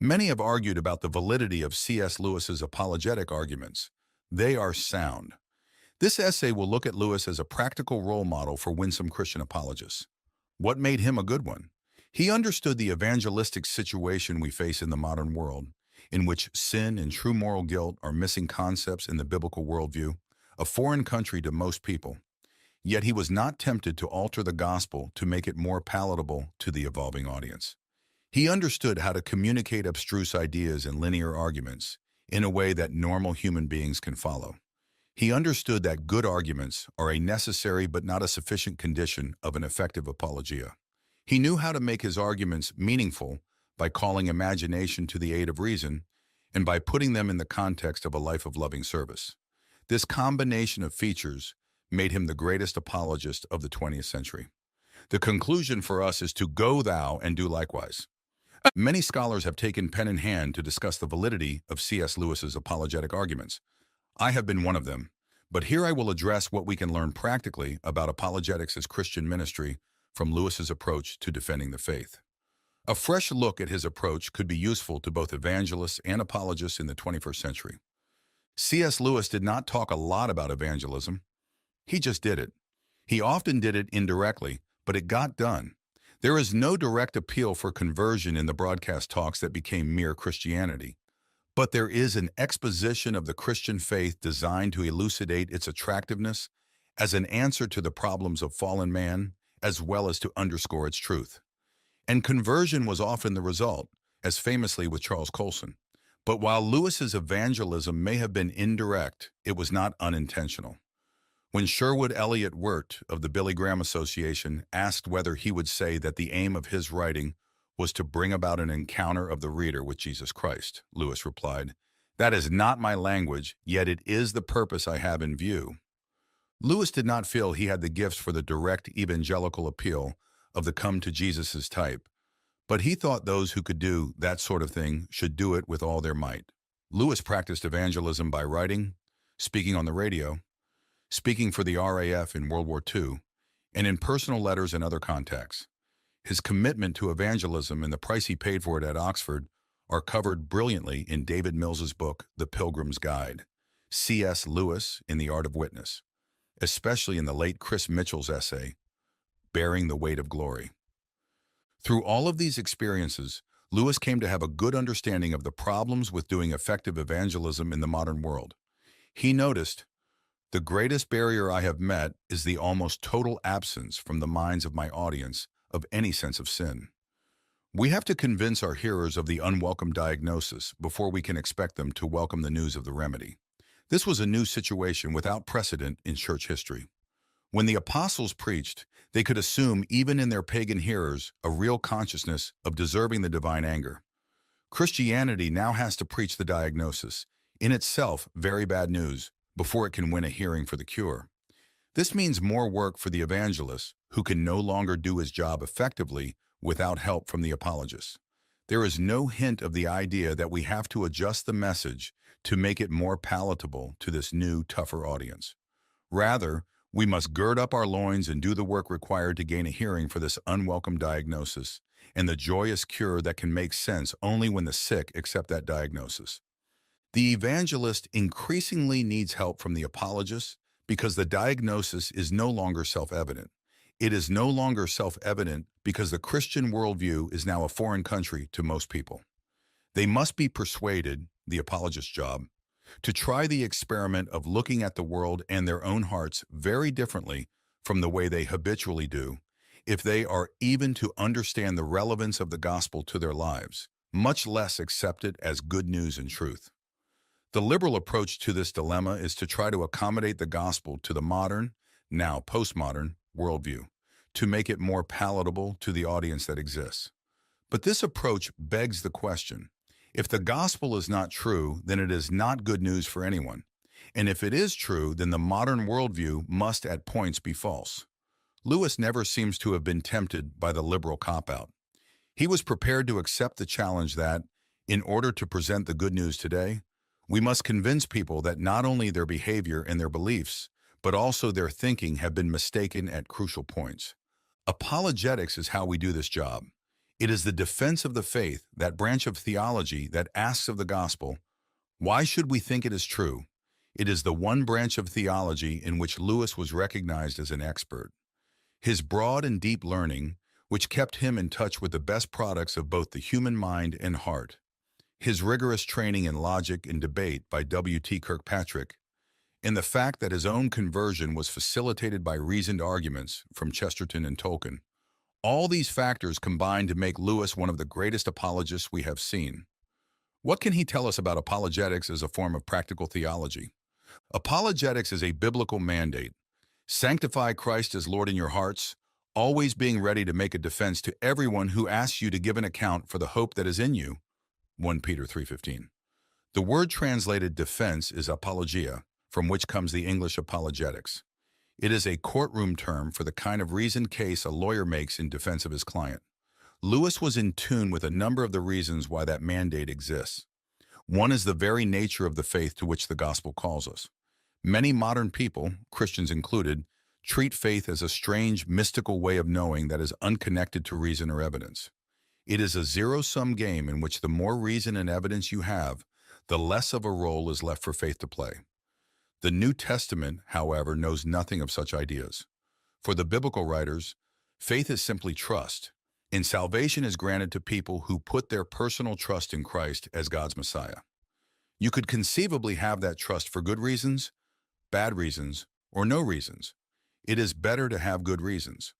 Many have argued about the validity of C.S. Lewis's apologetic arguments. They are sound. This essay will look at Lewis as a practical role model for winsome Christian apologists. What made him a good one? He understood the evangelistic situation we face in the modern world, in which sin and true moral guilt are missing concepts in the biblical worldview, a foreign country to most people. Yet he was not tempted to alter the gospel to make it more palatable to the evolving audience. He understood how to communicate abstruse ideas and linear arguments in a way that normal human beings can follow. He understood that good arguments are a necessary but not a sufficient condition of an effective apologia. He knew how to make his arguments meaningful by calling imagination to the aid of reason and by putting them in the context of a life of loving service. This combination of features made him the greatest apologist of the 20th century. The conclusion for us is to go thou and do likewise. Many scholars have taken pen in hand to discuss the validity of C.S. Lewis's apologetic arguments. I have been one of them, but here I will address what we can learn practically about apologetics as Christian ministry from Lewis's approach to defending the faith. A fresh look at his approach could be useful to both evangelists and apologists in the 21st century. C.S. Lewis did not talk a lot about evangelism. He just did it. He often did it indirectly, but it got done. There is no direct appeal for conversion in the broadcast talks that became mere Christianity. But there is an exposition of the Christian faith designed to elucidate its attractiveness as an answer to the problems of fallen man, as well as to underscore its truth. And conversion was often the result, as famously with Charles Colson. But while Lewis's evangelism may have been indirect, it was not unintentional. When Sherwood Elliott Wirt of the Billy Graham Association asked whether he would say that the aim of his writing was to bring about an encounter of the reader with Jesus Christ, Lewis replied, "That is not my language, yet it is the purpose I have in view." Lewis did not feel he had the gifts for the direct evangelical appeal of the come-to-Jesus' type, but he thought those who could do that sort of thing should do it with all their might. Lewis practiced evangelism by writing, speaking on the radio, speaking for the RAF in World War II, and in personal letters and other contacts. His commitment to evangelism and the price he paid for it at Oxford are covered brilliantly in David Mills's book, The Pilgrim's Guide, C.S. Lewis in the Art of Witness, especially in the late Chris Mitchell's essay, Bearing the Weight of Glory. Through all of these experiences, Lewis came to have a good understanding of the problems with doing effective evangelism in the modern world. He noticed, "The greatest barrier I have met is the almost total absence from the minds of my audience of any sense of sin." We have to convince our hearers of the unwelcome diagnosis before we can expect them to welcome the news of the remedy. This was a new situation without precedent in church history. When the apostles preached, they could assume even in their pagan hearers a real consciousness of deserving the divine anger. Christianity now has to preach the diagnosis, in itself very bad news, before it can win a hearing for the cure. This means more work for the evangelist, who can no longer do his job effectively without help from the apologists. There is no hint of the idea that we have to adjust the message to make it more palatable to this new, tougher audience. Rather, we must gird up our loins and do the work required to gain a hearing for this unwelcome diagnosis and the joyous cure that can make sense only when the sick accept that diagnosis. The evangelist increasingly needs help from the apologist because the diagnosis is no longer self-evident. It is no longer self-evident because the Christian worldview is now a foreign country to most people. They must be persuaded, the apologist's job, to try the experiment of looking at the world and their own hearts very differently from the way they habitually do, if they are even to understand the relevance of the gospel to their lives, much less accept it as good news and truth. The liberal approach to this dilemma is to try to accommodate the gospel to the modern, now postmodern, worldview, to make it more palatable to the audience that exists. But this approach begs the question, if the gospel is not true, then it is not good news for anyone. And if it is true, then the modern worldview must at points be false. Lewis never seems to have been tempted by the liberal cop-out. He was prepared to accept the challenge that, in order to present the good news today, we must convince people that not only their behavior and their beliefs, but also their thinking have been mistaken at crucial points. Apologetics is how we do this job. It is the defense of the faith, that branch of theology that asks of the gospel, why should we think it is true? It is the one branch of theology in which Lewis was recognized as an expert. His broad and deep learning, which kept him in touch with the best products of both the human mind and heart. His rigorous training in logic and debate by W.T. Kirkpatrick, and the fact that his own conversion was facilitated by reasoned arguments from Chesterton and Tolkien. All these factors combined to make Lewis one of the greatest apologists we have seen. What can he tell us about apologetics as a form of practical theology? Apologetics is a biblical mandate. Sanctify Christ as Lord in your hearts, always being ready to make a defense to everyone who asks you to give an account for the hope that is in you. 1 Peter 3:15. The word translated defense is apologia, from which comes the English apologetics. It is a courtroom term for the kind of reasoned case a lawyer makes in defense of his client. Lewis was in tune with a number of the reasons why that mandate exists. One is the very nature of the faith to which the gospel calls us. Many modern people, Christians included, treat faith as a strange, mystical way of knowing that is unconnected to reason or evidence. It is a zero-sum game in which the more reason and evidence you have, the less of a role is left for faith to play. The New Testament, however, knows nothing of such ideas. For the biblical writers, faith is simply trust, and salvation is granted to people who put their personal trust in Christ as God's Messiah. You could conceivably have that trust for good reasons, bad reasons, or no reasons. It is better to have good reasons.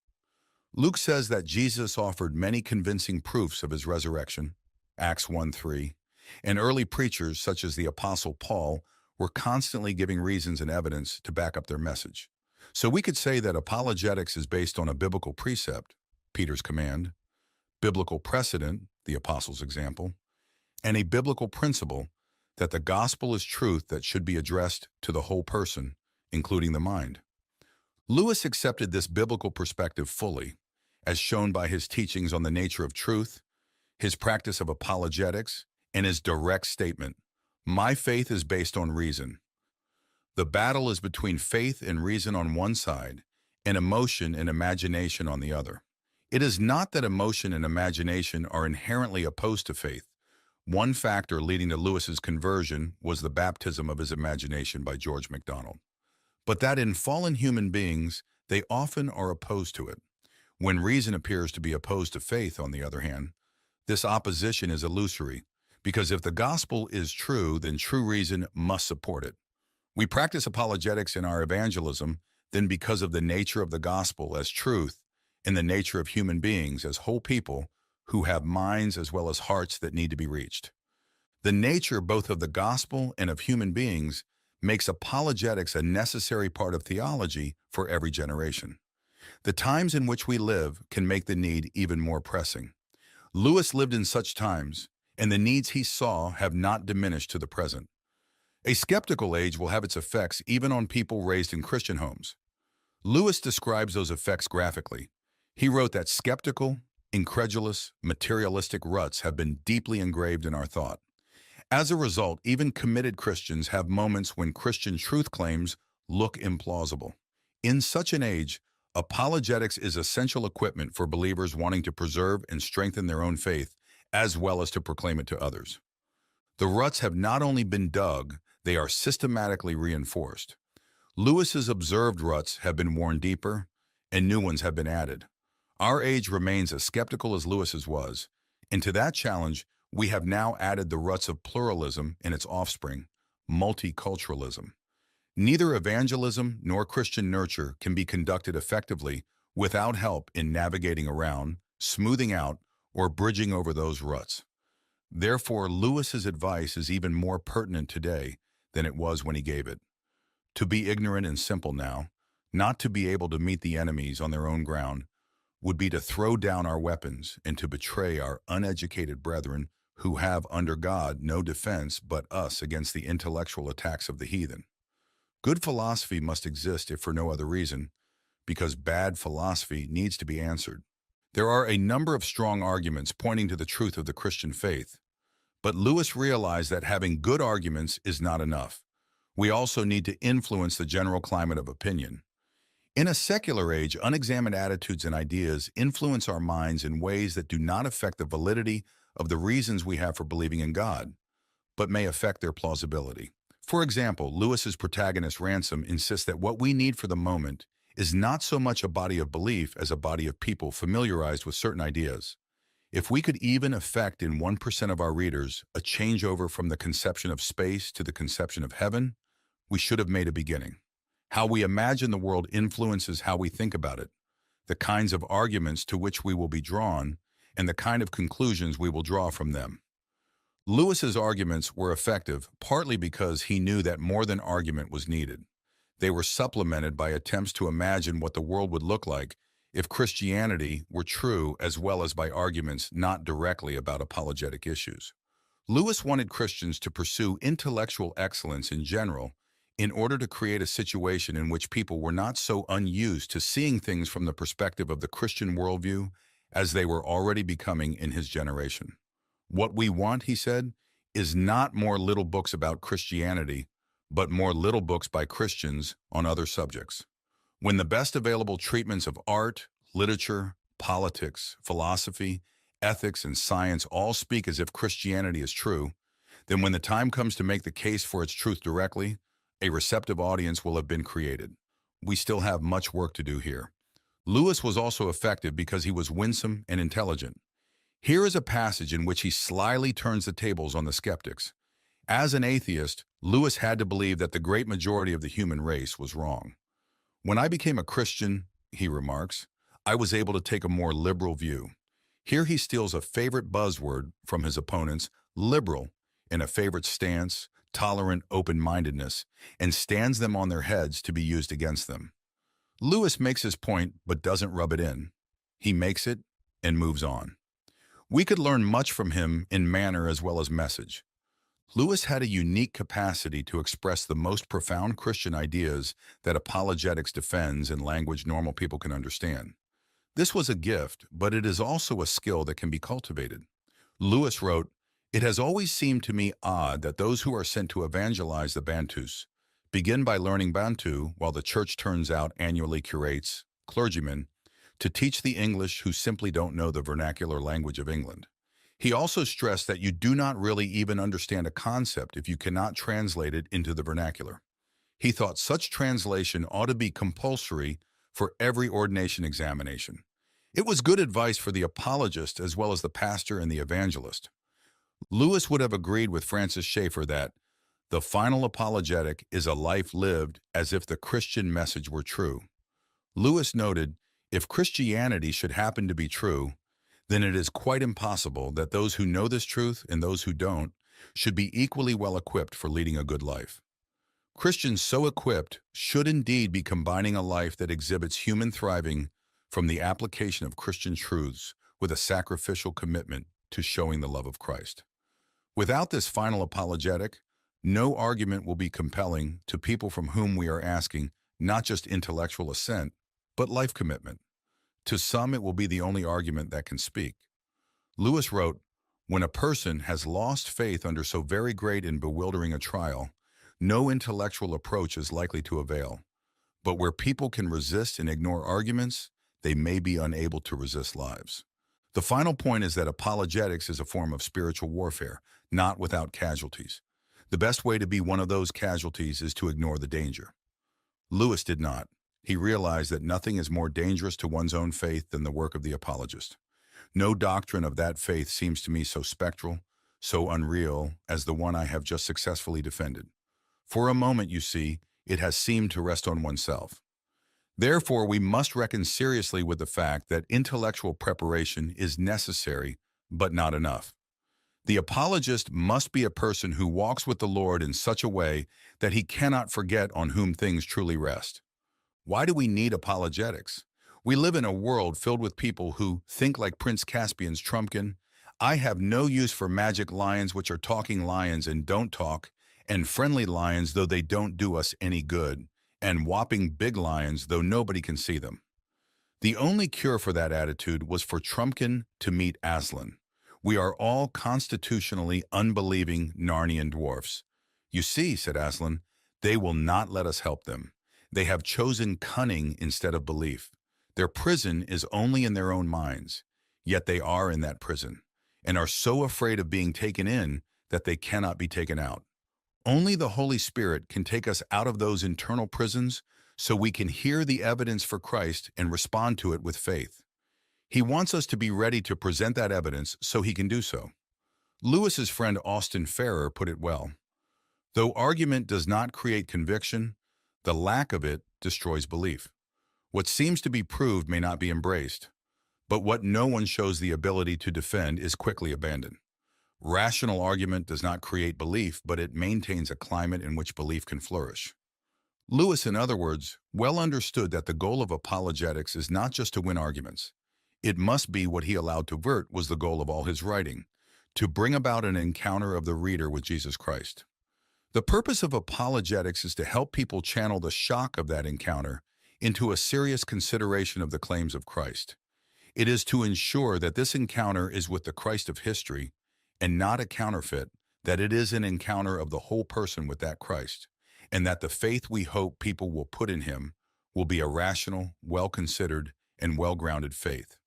Luke says that Jesus offered many convincing proofs of his resurrection, Acts 1:3, and early preachers such as the Apostle Paul were constantly giving reasons and evidence to back up their message. So we could say that apologetics is based on a biblical precept, Peter's command, biblical precedent, the Apostles' example, and a biblical principle that the gospel is truth that should be addressed to the whole person, including the mind. Lewis accepted this biblical perspective fully, as shown by his teachings on the nature of truth, his practice of apologetics, and his direct statement, "My faith is based on reason." The battle is between faith and reason on one side, and emotion and imagination on the other. It is not that emotion and imagination are inherently opposed to faith. One factor leading to Lewis's conversion was the baptism of his imagination by George MacDonald. But that in fallen human beings, they often are opposed to it. When reason appears to be opposed to faith, on the other hand, this opposition is illusory, because if the gospel is true, then true reason must support it. We practice apologetics in our evangelism, then because of the nature of the gospel as truth and the nature of human beings as whole people who have minds as well as hearts that need to be reached. The nature both of the gospel and of human beings makes apologetics a necessary part of theology for every generation. The times in which we live can make the need even more pressing. Lewis lived in such times, and the needs he saw have not diminished to the present. A skeptical age will have its effects even on people raised in Christian homes. Lewis describes those effects graphically. He wrote that skeptical, incredulous, materialistic ruts have been deeply engraved in our thought. As a result, even committed Christians have moments when Christian truth claims look implausible. In such an age, apologetics is essential equipment for believers wanting to preserve and strengthen their own faith, as well as to proclaim it to others. The ruts have not only been dug, they are systematically reinforced. Lewis's observed ruts have been worn deeper, and new ones have been added. Our age remains as skeptical as Lewis's was, and to that challenge, we have now added the ruts of pluralism and its offspring, multiculturalism. Neither evangelism nor Christian nurture can be conducted effectively without help in navigating around, smoothing out, or bridging over those ruts. Therefore, Lewis's advice is even more pertinent today than it was when he gave it. To be ignorant and simple now, not to be able to meet the enemies on their own ground, would be to throw down our weapons and to betray our uneducated brethren who have under God no defense but us against the intellectual attacks of the heathen. Good philosophy must exist if for no other reason, because bad philosophy needs to be answered. There are a number of strong arguments pointing to the truth of the Christian faith, but Lewis realized that having good arguments is not enough. We also need to influence the general climate of opinion. In a secular age, unexamined attitudes and ideas influence our minds in ways that do not affect the validity of the reasons we have for believing in God, but may affect their plausibility. For example, Lewis's protagonist Ransom insists that what we need for the moment is not so much a body of belief as a body of people familiarized with certain ideas. If we could even effect in 1% of our readers a changeover from the conception of space to the conception of heaven, we should have made a beginning. How we imagine the world influences how we think about it, the kinds of arguments to which we will be drawn, and the kind of conclusions we will draw from them. Lewis's arguments were effective partly because he knew that more than argument was needed. They were supplemented by attempts to imagine what the world would look like if Christianity were true, as well as by arguments not directly about apologetic issues. Lewis wanted Christians to pursue intellectual excellence in general in order to create a situation in which people were not so unused to seeing things from the perspective of the Christian worldview as they were already becoming in his generation. What we want, he said, is not more little books about Christianity, but more little books by Christians on other subjects. When the best available treatments of art, literature, politics, philosophy, ethics, and science all speak as if Christianity is true, then when the time comes to make the case for its truth directly, a receptive audience will have been created. We still have much work to do here. Lewis was also effective because he was winsome and intelligent. Here is a passage in which he slyly turns the tables on the skeptics. As an atheist, Lewis had to believe that the great majority of the human race was wrong. When I became a Christian, he remarks, I was able to take a more liberal view. Here he steals a favorite buzzword from his opponents, liberal, in a favorite stance, tolerant open-mindedness, and stands them on their heads to be used against them. Lewis makes his point but doesn't rub it in. He makes it and moves on. We could learn much from him in manner as well as message. Lewis had a unique capacity to express the most profound Christian ideas that apologetics defends in language normal people can understand. This was a gift, but it is also a skill that can be cultivated. Lewis wrote, "It has always seemed to me odd that those who are sent to evangelize the Bantus begin by learning Bantu while the church turns out annually curates, clergymen, to teach the English who simply don't know the vernacular language of England." He also stressed that you do not really even understand a concept if you cannot translate it into the vernacular. He thought such translation ought to be compulsory for every ordination examination. It was good advice for the apologist as well as the pastor and the evangelist. Lewis would have agreed with Francis Schaeffer that the final apologetic is a life lived as if the Christian message were true. Lewis noted, if Christianity should happen to be true, then it is quite impossible that those who know this truth and those who don't should be equally well equipped for leading a good life. Christians so equipped should indeed be combining a life that exhibits human thriving from the application of Christian truths with a sacrificial commitment to showing the love of Christ. Without this final apologetic, no argument will be compelling to people from whom we are asking not just intellectual assent, but life commitment. To some, it will be the only argument that can speak. Lewis wrote, "When a person has lost faith under so very great and bewildering a trial, no intellectual approach is likely to avail. But where people can resist and ignore arguments, they may be unable to resist lives." The final point is that apologetics is a form of spiritual warfare, not without casualties. The best way to be one of those casualties is to ignore the danger. Lewis did not. He realized that nothing is more dangerous to one's own faith than the work of the apologist. No doctrine of that faith seems to me so spectral, so unreal as the one I have just successfully defended. For a moment, you see, it has seemed to rest on oneself. Therefore, we must reckon seriously with the fact that intellectual preparation is necessary, but not enough. The apologist must be a person who walks with the Lord in such a way that he cannot forget on whom things truly rest. Why do we need apologetics? We live in a world filled with people who think like Prince Caspian's Trumpkin. I have no use for magic lions which are talking lions and don't talk, and friendly lions though they don't do us any good, and whopping big lions though nobody can see them. The only cure for that attitude was for Trumpkin to meet Aslan. We are all constitutionally unbelieving Narnian dwarfs. You see, said Aslan, they will not let us help them. They have chosen cunning instead of belief. Their prison is only in their own minds, yet they are in that prison, and are so afraid of being taken in that they cannot be taken out. Only the Holy Spirit can take us out of those internal prisons so we can hear the evidence for Christ and respond to it with faith. He wants us to be ready to present that evidence so he can do so. Lewis's friend Austin Farrer put it well. Though argument does not create conviction, the lack of it destroys belief. What seems to be proved may not be embraced, but what no one shows the ability to defend is quickly abandoned. Rational argument does not create belief, but it maintains a climate in which belief can flourish. Lewis, in other words, well understood that the goal of apologetics is not just to win arguments. It must be what he allowed to vert was the goal of all his writing, to bring about an encounter of the reader with Jesus Christ. The purpose of apologetics is to help people channel the shock of that encounter into a serious consideration of the claims of Christ. It is to ensure that this encounter is with the Christ of history and not a counterfeit, that it is an encounter of the whole person with that Christ, and that the faith we hope people will put in him will be a rational, well-considered, and well-grounded faith.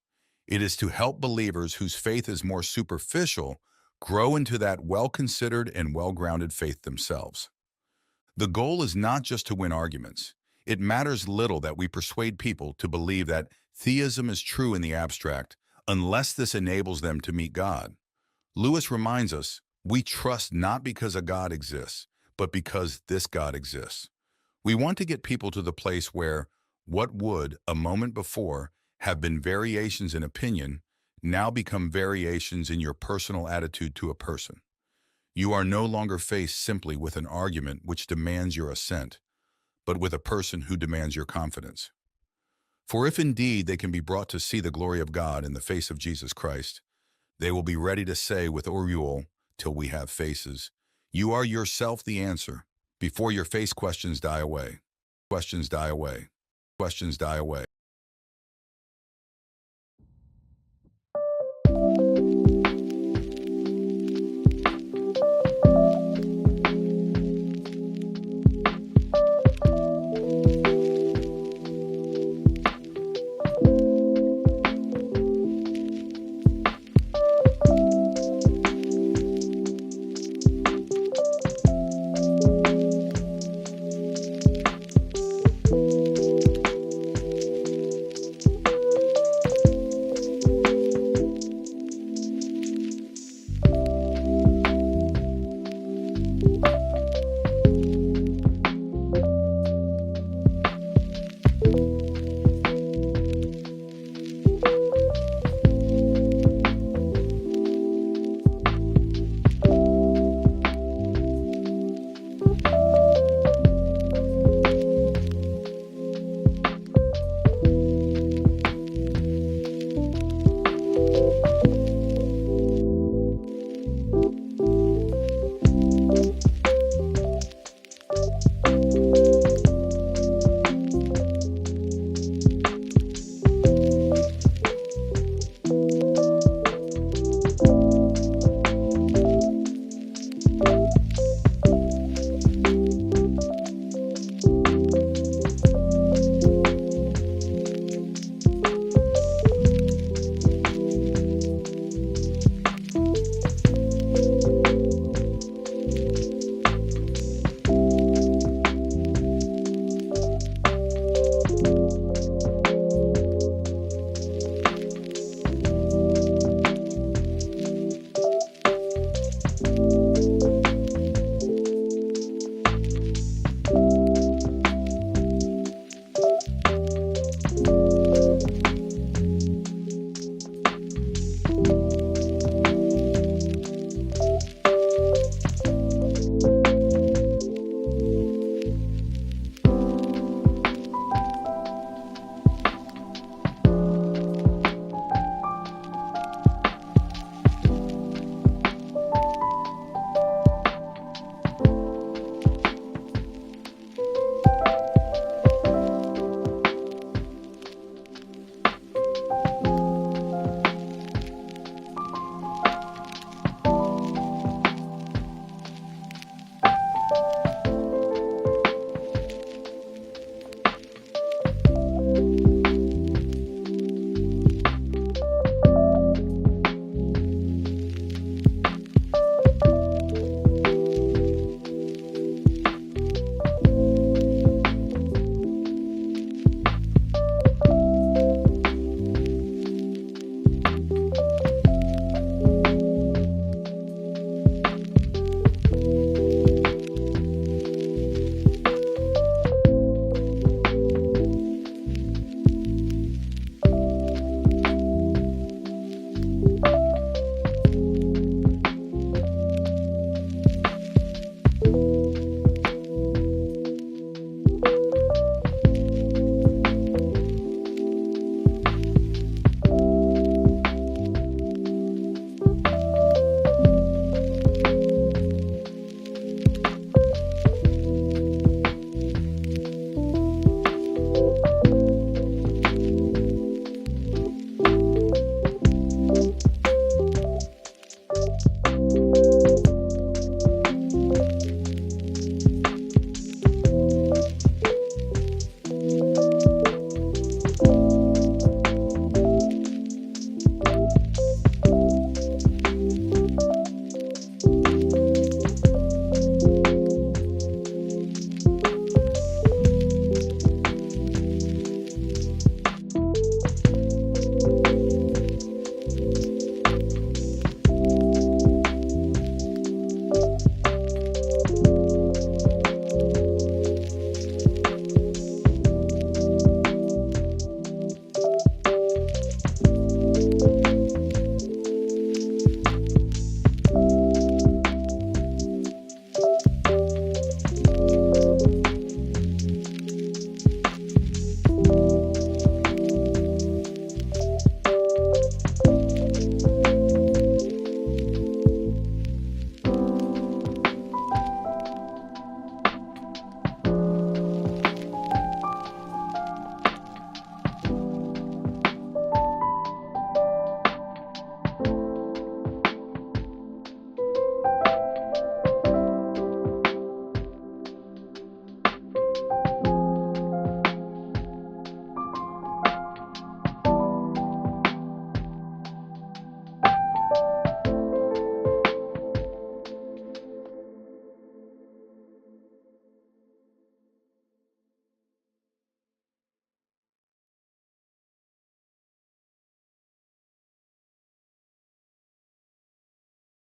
It is to help believers whose faith is more superficial grow into that well-considered and well-grounded faith themselves. The goal is not just to win arguments. It matters little that we persuade people to believe that theism is true in the abstract unless this enables them to meet God. Lewis reminds us, we trust not because a God exists, but because this God exists. We want to get people to the place where what would, a moment before, have been variations in opinion now become variations in your personal attitude to a person. You are no longer faced simply with an argument which demands your assent, but with a person who demands your confidence. For if indeed they can be brought to see the glory of God in the face of Jesus Christ, they will be ready to say with Oriol, till we have faces, you are yourself the answer, before your face questions die away. Questions die away. Questions die away.